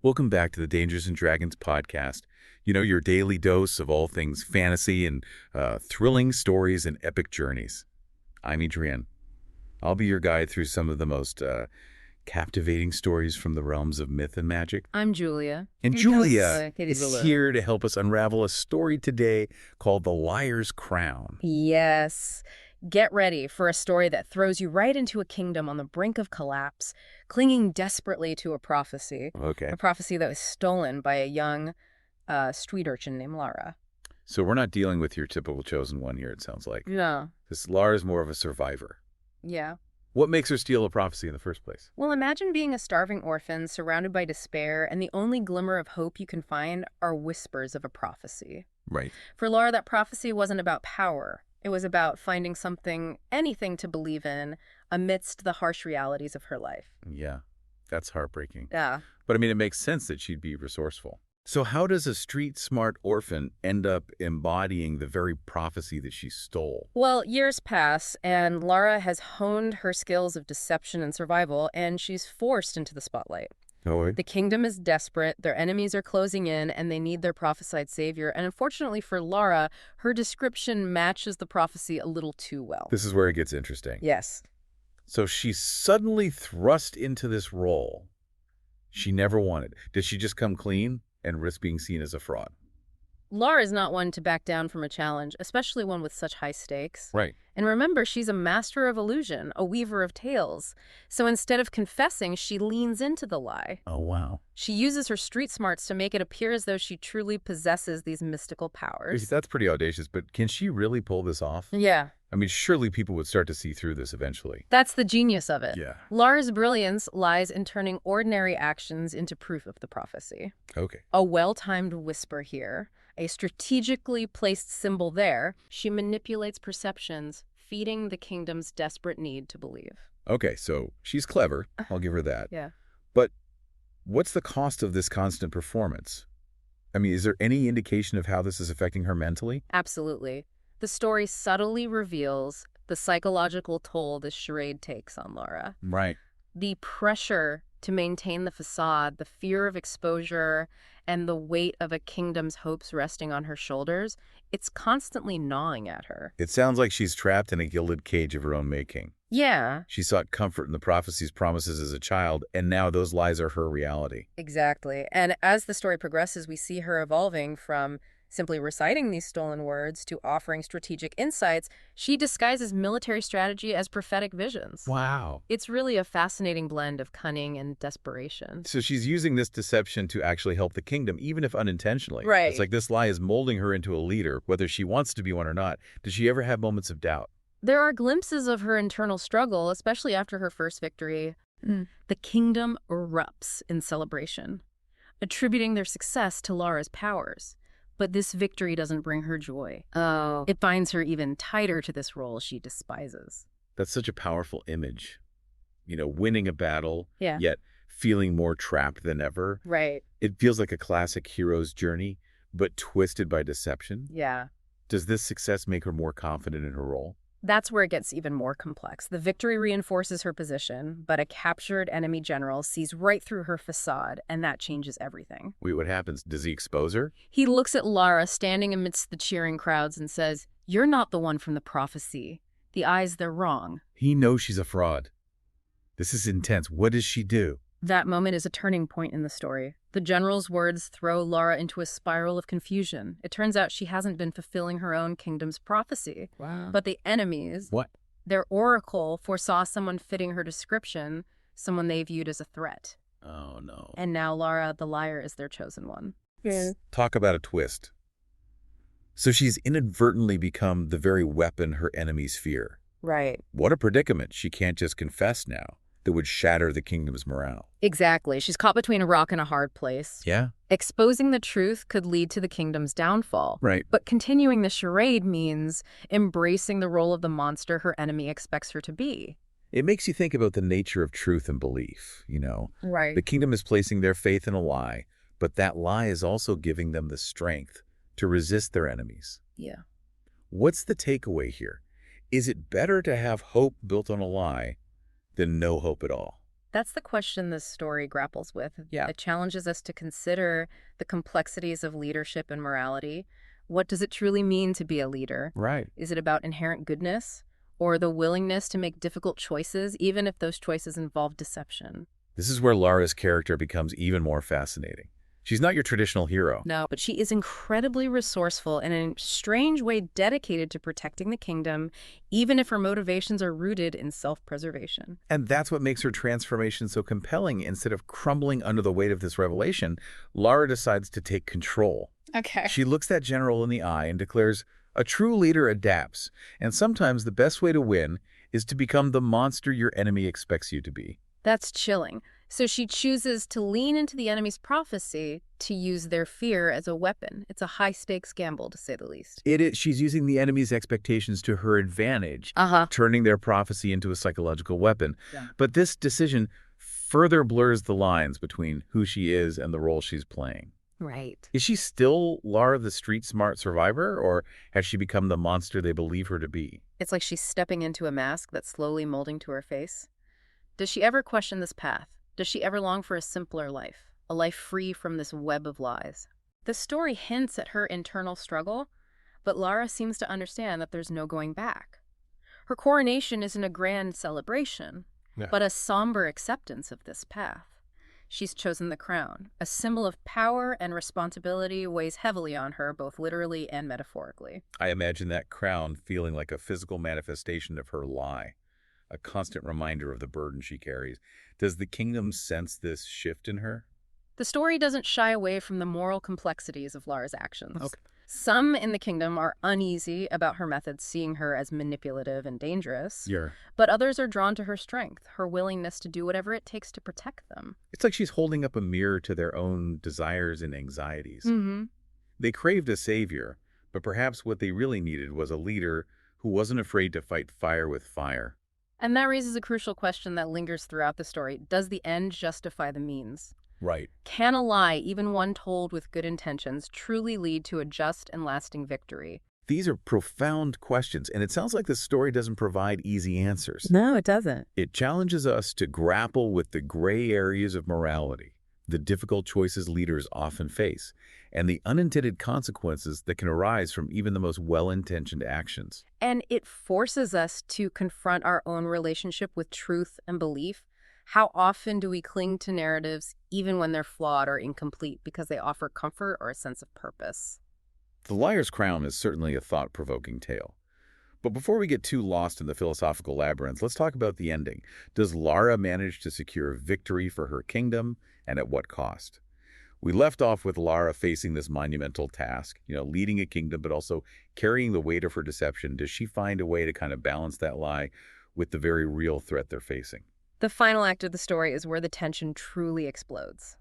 Welcome back to the Dangers and Dragons podcast. Your daily dose of all things fantasy and thrilling stories and epic journeys. I'm Adrian. I'll be your guide through some of the most captivating stories from the realms of myth and magic. I'm Julia. And Julia is here to help us unravel a story today called The Liar's Crown. Yes. Get ready for a story that throws you right into a kingdom on the brink of collapse, clinging desperately to a prophecy. Okay. A prophecy that was stolen by a young street urchin named Lara. So we're not dealing with your typical chosen one here, it sounds like. No. This Lara's more of a survivor. Yeah. What makes her steal a prophecy in the first place? Well, imagine being a starving orphan surrounded by despair, and the only glimmer of hope you can find are whispers of a prophecy. Right. For Lara, that prophecy wasn't about power. It was about finding something, anything to believe in amidst the harsh realities of her life. Yeah, that's heartbreaking. Yeah. But it makes sense that she'd be resourceful. So how does a street-smart orphan end up embodying the very prophecy that she stole? Well, years pass, and Lara has honed her skills of deception and survival, and she's forced into the spotlight. Oh, The kingdom is desperate, their enemies are closing in, and they need their prophesied savior. And unfortunately for Lara, her description matches the prophecy a little too well. this is where it gets interesting. Yes. So she's suddenly thrust into this role she never wanted. Did she just come clean and risk being seen as a fraud? Lara is not one to back down from a challenge, especially one with such high stakes. Right. And remember, she's a master of illusion, a weaver of tales. So instead of confessing, she leans into the lie. Oh, wow. She uses her street smarts to make it appear as though she truly possesses these mystical powers. That's pretty audacious, but can she really pull this off? Yeah. I mean, surely people would start to see through this eventually. That's the genius of it. Yeah. Lara's brilliance lies in turning ordinary actions into proof of the prophecy. Okay. A well-timed whisper here, a strategically placed symbol there. She manipulates perceptions, feeding the kingdom's desperate need to believe. Okay, so she's clever. I'll give her that. Yeah. But what's the cost of this constant performance? I mean, is there any indication of how this is affecting her mentally? Absolutely. The story subtly reveals the psychological toll this charade takes on Lara. Right. The pressure to maintain the facade, the fear of exposure, and the weight of a kingdom's hopes resting on her shoulders, it's constantly gnawing at her. It sounds like she's trapped in a gilded cage of her own making. Yeah, She sought comfort in the prophecy's promises as a child, and now those lies are her reality. exactly. And as the story progresses, we see her evolving from simply reciting these stolen words to offering strategic insights. She disguises military strategy as prophetic visions. Wow. It's really a fascinating blend of cunning and desperation. So she's using this deception to actually help the kingdom, even if unintentionally. Right. It's like this lie is molding her into a leader, whether she wants to be one or not. Does she ever have moments of doubt? There are glimpses of her internal struggle, especially after her first victory. The kingdom erupts in celebration, attributing their success to Lara's powers. But this victory doesn't bring her joy. Oh. It binds her even tighter to this role she despises. That's such a powerful image. Winning a battle, Yeah. yet feeling more trapped than ever. Right. It feels like a classic hero's journey, but twisted by deception. Yeah. Does this success make her more confident in her role? That's where it gets even more complex. The victory reinforces her position, but a captured enemy general sees right through her facade, and that changes everything. Wait, what happens? Does he expose her? He looks at Lara standing amidst the cheering crowds and says, "You're not the one from the prophecy. The eyes, they're wrong." He knows she's a fraud. This is intense. What does she do? That moment is a turning point in the story. The general's words throw Lara into a spiral of confusion. It turns out she hasn't been fulfilling her own kingdom's prophecy. Wow. But the enemies, What? their oracle, foresaw someone fitting her description, someone they viewed as a threat. Oh, no. And now Lara, the liar, is their chosen one. Talk about a twist. So she's inadvertently become the very weapon her enemies fear. Right. What a predicament. She can't just confess now. That would shatter the kingdom's morale. Exactly. She's caught between a rock and a hard place. Yeah? Exposing the truth could lead to the kingdom's downfall. Right. But continuing the charade means embracing the role of the monster her enemy expects her to be. It makes you think about the nature of truth and belief, Right. The kingdom is placing their faith in a lie, but that lie is also giving them the strength to resist their enemies. Yeah. What's the takeaway here? Is it better to have hope built on a lie than no hope at all? That's the question this story grapples with. Yeah. It challenges us to consider the complexities of leadership and morality. What does it truly mean to be a leader? Right. Is it about inherent goodness or the willingness to make difficult choices, even if those choices involve deception? This is where Lara's character becomes even more fascinating. She's not your traditional hero. No, but she is incredibly resourceful and in a strange way dedicated to protecting the kingdom, even if her motivations are rooted in self-preservation. And that's what makes her transformation so compelling. Instead of crumbling under the weight of this revelation, Lara decides to take control. Okay. She looks that general in the eye and declares, "A true leader adapts, and sometimes the best way to win is to become the monster your enemy expects you to be." That's chilling. So she chooses to lean into the enemy's prophecy to use their fear as a weapon. It's a high-stakes gamble, to say the least. She's using the enemy's expectations to her advantage, Uh-huh. turning their prophecy into a psychological weapon. Yeah. But this decision further blurs the lines between who she is and the role she's playing. Right. Is she still Lara the street-smart survivor, or has she become the monster they believe her to be? It's like she's stepping into a mask that's slowly molding to her face. Does she ever question this path? Does she ever long for a simpler life? A life free from this web of lies? The story hints at her internal struggle, but Lara seems to understand that there's no going back. Her coronation isn't a grand celebration, but a somber acceptance of this path. She's chosen the crown. A symbol of power and responsibility weighs heavily on her, both literally and metaphorically. I imagine that crown feeling like a physical manifestation of her lie, a constant reminder of the burden she carries. Does the kingdom sense this shift in her? The story doesn't shy away from the moral complexities of Lara's actions. Okay. Some in the kingdom are uneasy about her methods, seeing her as manipulative and dangerous. Yeah. But others are drawn to her strength, her willingness to do whatever it takes to protect them. It's like she's holding up a mirror to their own desires and anxieties. Mm-hmm. They craved a savior, but perhaps what they really needed was a leader who wasn't afraid to fight fire with fire. And that raises a crucial question that lingers throughout the story. Does the end justify the means? Right. Can a lie, even one told with good intentions, truly lead to a just and lasting victory? These are profound questions, and it sounds like the story doesn't provide easy answers. No, it doesn't. It challenges us to grapple with the gray areas of morality, the difficult choices leaders often face, and the unintended consequences that can arise from even the most well-intentioned actions. And it forces us to confront our own relationship with truth and belief. How often do we cling to narratives even when they're flawed or incomplete because they offer comfort or a sense of purpose? The Liar's Crown is certainly a thought-provoking tale. But before we get too lost in the philosophical labyrinth, let's talk about the ending. Does Lara manage to secure victory for her kingdom, and at what cost? We left off with Lara facing this monumental task, leading a kingdom, but also carrying the weight of her deception. Does she find a way to kind of balance that lie with the very real threat they're facing? The final act of the story is where the tension truly explodes.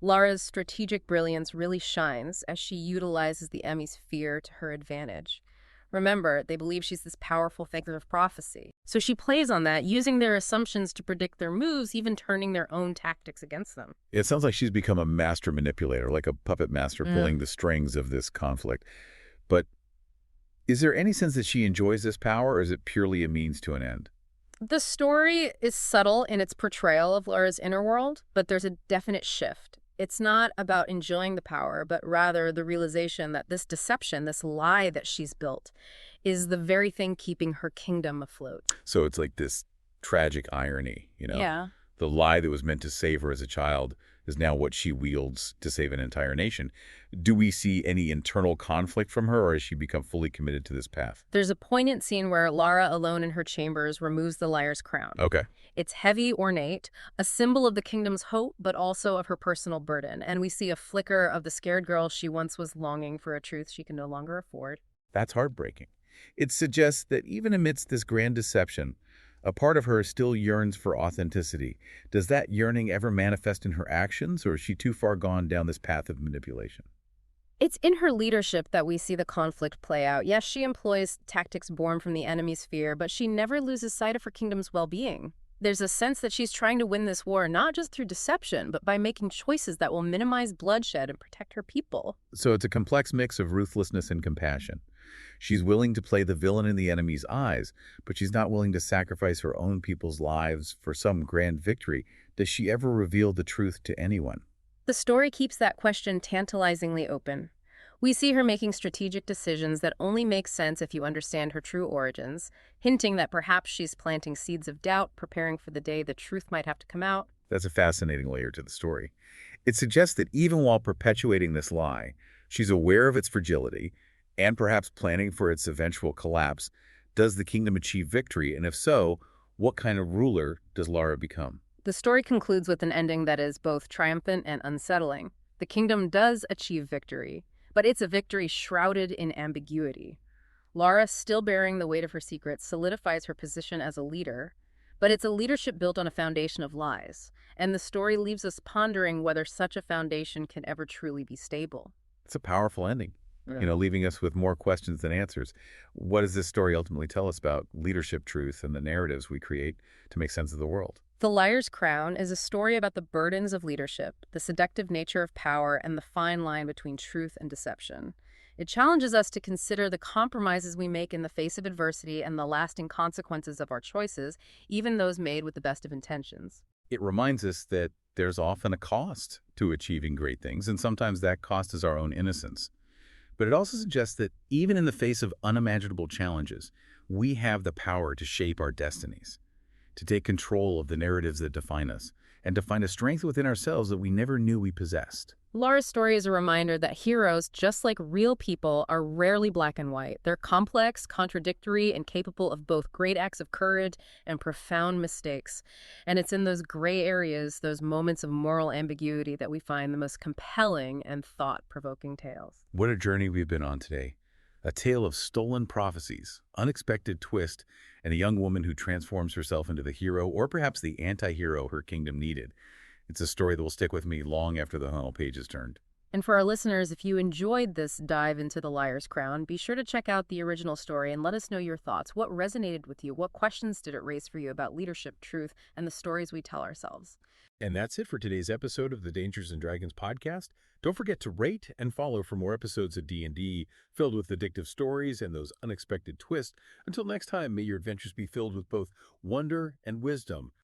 Lara's strategic brilliance really shines as she utilizes the Emmy's fear to her advantage. Remember, they believe she's this powerful figure of prophecy. So she plays on that, using their assumptions to predict their moves, even turning their own tactics against them. It sounds like she's become a master manipulator, like a puppet master pulling the strings of this conflict. But is there any sense that she enjoys this power, or is it purely a means to an end? The story is subtle in its portrayal of Lara's inner world, but there's a definite shift. It's not about enjoying the power, but rather the realization that this deception, this lie that she's built, is the very thing keeping her kingdom afloat. So it's like this tragic irony, Yeah. The lie that was meant to save her as a child is now what she wields to save an entire nation. Do we see any internal conflict from her, or has she become fully committed to this path? There's a poignant scene where Lara, alone in her chambers, removes the liar's crown. Okay. It's heavy, ornate, a symbol of the kingdom's hope, but also of her personal burden. And we see a flicker of the scared girl she once was, longing for a truth she can no longer afford. That's heartbreaking. It suggests that even amidst this grand deception, a part of her still yearns for authenticity. Does that yearning ever manifest in her actions, or is she too far gone down this path of manipulation? It's in her leadership that we see the conflict play out. Yes, she employs tactics born from the enemy's fear, but she never loses sight of her kingdom's well-being. There's a sense that she's trying to win this war not just through deception, but by making choices that will minimize bloodshed and protect her people. So it's a complex mix of ruthlessness and compassion. She's willing to play the villain in the enemy's eyes, but she's not willing to sacrifice her own people's lives for some grand victory. Does she ever reveal the truth to anyone? The story keeps that question tantalizingly open. We see her making strategic decisions that only make sense if you understand her true origins, hinting that perhaps she's planting seeds of doubt, preparing for the day the truth might have to come out. That's a fascinating layer to the story. It suggests that even while perpetuating this lie, she's aware of its fragility and perhaps planning for its eventual collapse. Does the kingdom achieve victory? And if so, what kind of ruler does Lara become? The story concludes with an ending that is both triumphant and unsettling. The kingdom does achieve victory, but it's a victory shrouded in ambiguity. Lara, still bearing the weight of her secrets, solidifies her position as a leader, but it's a leadership built on a foundation of lies, and the story leaves us pondering whether such a foundation can ever truly be stable. It's a powerful ending, Yeah. leaving us with more questions than answers. What does this story ultimately tell us about leadership truth and the narratives we create to make sense of the world? The Liar's Crown is a story about the burdens of leadership, the seductive nature of power, and the fine line between truth and deception. It challenges us to consider the compromises we make in the face of adversity and the lasting consequences of our choices, even those made with the best of intentions. It reminds us that there's often a cost to achieving great things, and sometimes that cost is our own innocence. But it also suggests that even in the face of unimaginable challenges, we have the power to shape our destinies, to take control of the narratives that define us, and to find a strength within ourselves that we never knew we possessed. Lara's story is a reminder that heroes, just like real people, are rarely black and white. They're complex, contradictory, and capable of both great acts of courage and profound mistakes. And it's in those gray areas, those moments of moral ambiguity, that we find the most compelling and thought-provoking tales. What a journey we've been on today. A tale of stolen prophecies, unexpected twist, and a young woman who transforms herself into the hero or perhaps the anti-hero her kingdom needed. It's a story that will stick with me long after the final page is turned. And for our listeners, if you enjoyed this dive into The Liar's Crown, be sure to check out the original story and let us know your thoughts. What resonated with you? What questions did it raise for you about leadership, truth, and the stories we tell ourselves? And that's it for today's episode of the Dangers and Dragons podcast. Don't forget to rate and follow for more episodes of D&D filled with addictive stories and those unexpected twists. Until next time, may your adventures be filled with both wonder and wisdom.